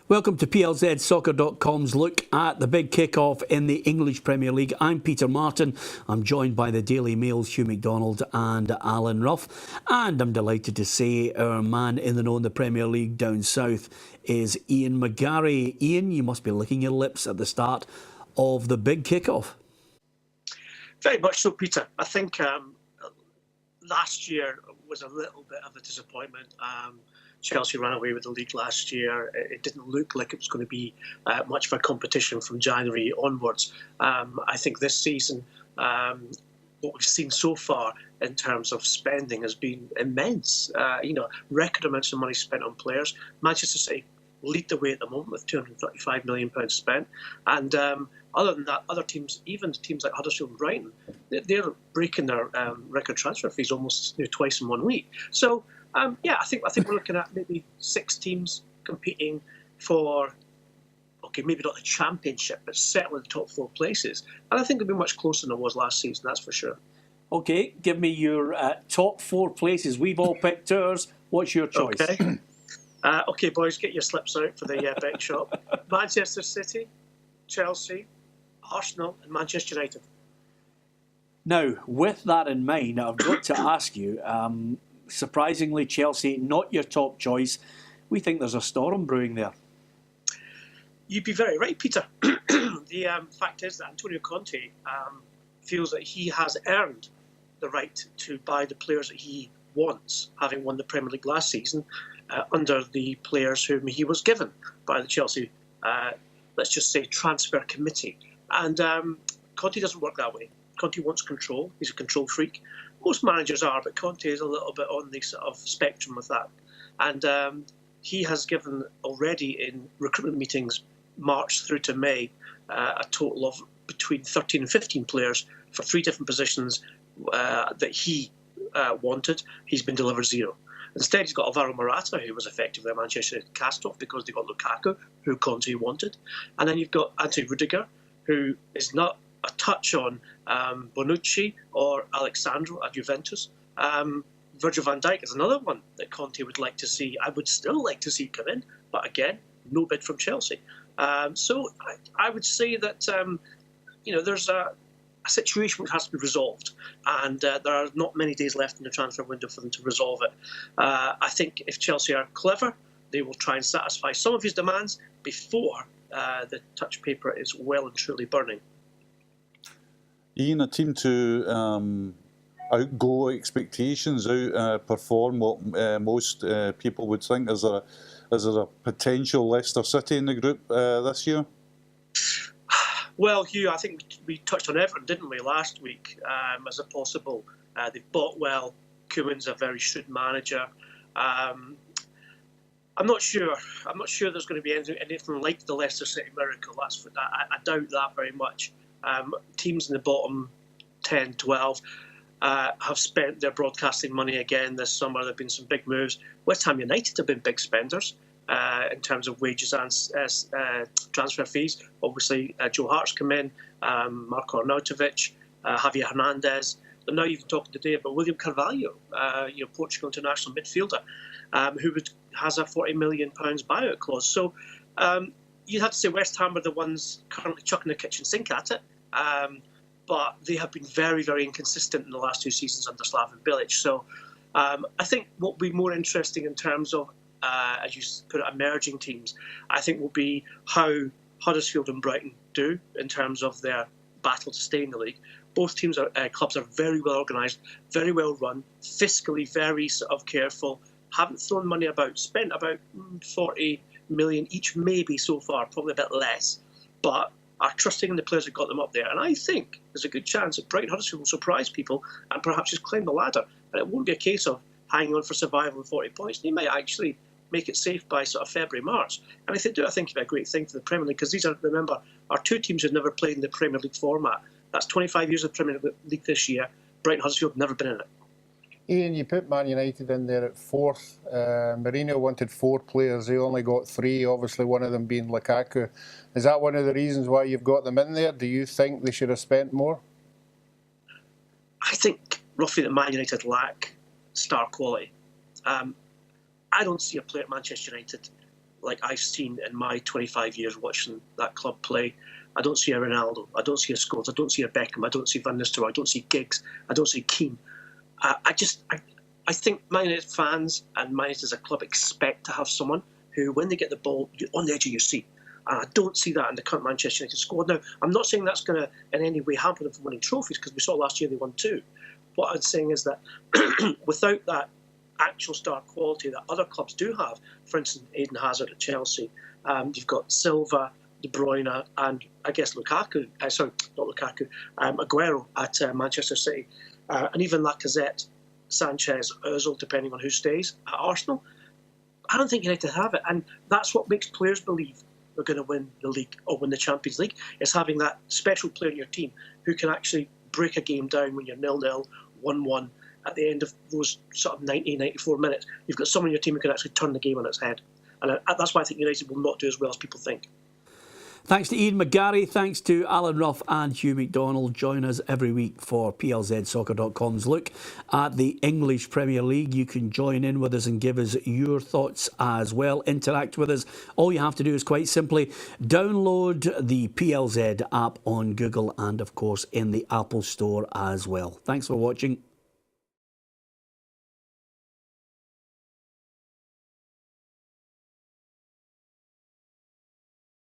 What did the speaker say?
Welcome to PLZsoccer.com's look at the big kick-off in the English Premier League. I'm Peter Martin. I'm joined by the Daily Mail's Hugh MacDonald and Alan Ruff. And I'm delighted to say our man in the know in the Premier League down south is Ian McGarry. Ian, you must be licking your lips at the start of the big kick-off. Very much so, Peter. I think last year was a little bit of a disappointment. Chelsea ran away with the league last year. It didn't look like it was going to be much of a competition from January onwards. I think this season, what we've seen so far in terms of spending has been immense. Record amounts of money spent on players. Manchester City lead the way at the moment with £235 million spent. And other than that, other teams, even teams like Huddersfield and Brighton, they're breaking their record transfer fees almost twice in 1 week. So, I think we're looking at maybe 6 teams competing for, maybe not the championship, but certainly the top 4 places. And I think it'll be much closer than it was last season, that's for sure. OK, give me your top 4 places. We've all picked ours. What's your choice? OK, boys, get your slips out for the bet shop. Manchester City, Chelsea, Arsenal and Manchester United. Now, with that in mind, I've got to ask you, surprisingly, Chelsea, not your top choice. We think there's a storm brewing there. You'd be very right, Peter. The fact is that Antonio Conte feels that he has earned the right to buy the players that he wants, having won the Premier League last season, under the players whom he was given by the Chelsea, let's just say, transfer committee. And Conte doesn't work that way. Conte wants control. He's a control freak. Most managers are, but Conte is a little bit on the sort of spectrum with that. And he has given already in recruitment meetings March through to May a total of between 13 and 15 players for 3 different positions that he wanted. He's been delivered 0. Instead, he's got Alvaro Morata, who was effectively a Manchester United cast-off because they got Lukaku, who Conte wanted. And then you've got Anthony Rudiger, who is not a touch on Bonucci or Alexandro at Juventus. Virgil van Dijk is another one that Conte would like to see. I would still like to see come in, but again, no bid from Chelsea. So I would say that there's a situation which has to be resolved, and there are not many days left in the transfer window for them to resolve it. I think if Chelsea are clever, they will try and satisfy some of his demands before the touch paper is well and truly burning. Ian, a team to outgo expectations, outperform what most people would think. Is there a potential Leicester City in the group this year? Well, Hugh, I think we touched on Everton, didn't we, last week, as a possible. They've bought well. Koeman's a very shrewd manager. I'm not sure. I'm not sure there's going to be anything like the Leicester City miracle. I doubt that very much. Teams in the bottom 10, 12 have spent their broadcasting money again this summer. There have been some big moves. West Ham United have been big spenders in terms of wages and transfer fees. Obviously, Joe Hart's come in, Marko Arnautovic, Javier Hernandez. And now you've been talking today about William Carvalho, Portugal international midfielder, who has a £40 million buyout clause. So you'd have to say West Ham are the ones currently chucking the kitchen sink at it. But they have been very, very inconsistent in the last 2 seasons under Slaven Bilic. So I think what will be more interesting in terms of, as you put it, emerging teams, I think will be how Huddersfield and Brighton do in terms of their battle to stay in the league. Both clubs are very well organised, very well run, fiscally very sort of careful, haven't thrown money about, spent about 40 million each maybe so far, probably a bit less, but are trusting in the players that got them up there. And I think there's a good chance that Brighton Huddersfield will surprise people and perhaps just climb the ladder. And it won't be a case of hanging on for survival with 40 points. They might actually make it safe by sort of February, March. And if they do, I think it'll be a great thing for the Premier League, because these are, remember, are 2 teams who've never played in the Premier League format. That's 25 years of Premier League this year. Brighton Huddersfield have never been in it. Ian, you put Man United in there at 4th. Mourinho wanted 4 players. They only got 3, obviously one of them being Lukaku. Is that one of the reasons why you've got them in there? Do you think they should have spent more? I think roughly that Man United lack star quality. I don't see a player at Manchester United like I've seen in my 25 years watching that club play. I don't see a Ronaldo. I don't see a Scholes. I don't see a Beckham. I don't see Van Nistelrooy. I don't see Giggs. I don't see Keane. I think Man United fans and Man United as a club expect to have someone who, when they get the ball, you're on the edge of your seat. And I don't see that in the current Manchester United squad. Now, I'm not saying that's going to in any way hamper them from winning trophies, because we saw last year they won 2. What I'm saying is that without that actual star quality that other clubs do have, for instance, Eden Hazard at Chelsea, you've got Silva, De Bruyne, and I guess Lukaku, sorry, not Lukaku, Aguero at Manchester City, and even Lacazette, Sanchez, Ozil, depending on who stays at Arsenal. I don't think United have it, and that's what makes players believe they're going to win the league or win the Champions League, is having that special player in your team who can actually break a game down when you're 0-0, 1-1. At the end of those sort of 90, 94 minutes, you've got someone in your team who can actually turn the game on its head. And that's why I think United will not do as well as people think. Thanks to Ian McGarry, thanks to Alan Ruff and Hugh McDonald. Join us every week for PLZsoccer.com's look at the English Premier League. You can join in with us and give us your thoughts as well. Interact with us. All you have to do is quite simply download the PLZ app on Google and, of course, in the Apple Store as well. Thanks for watching.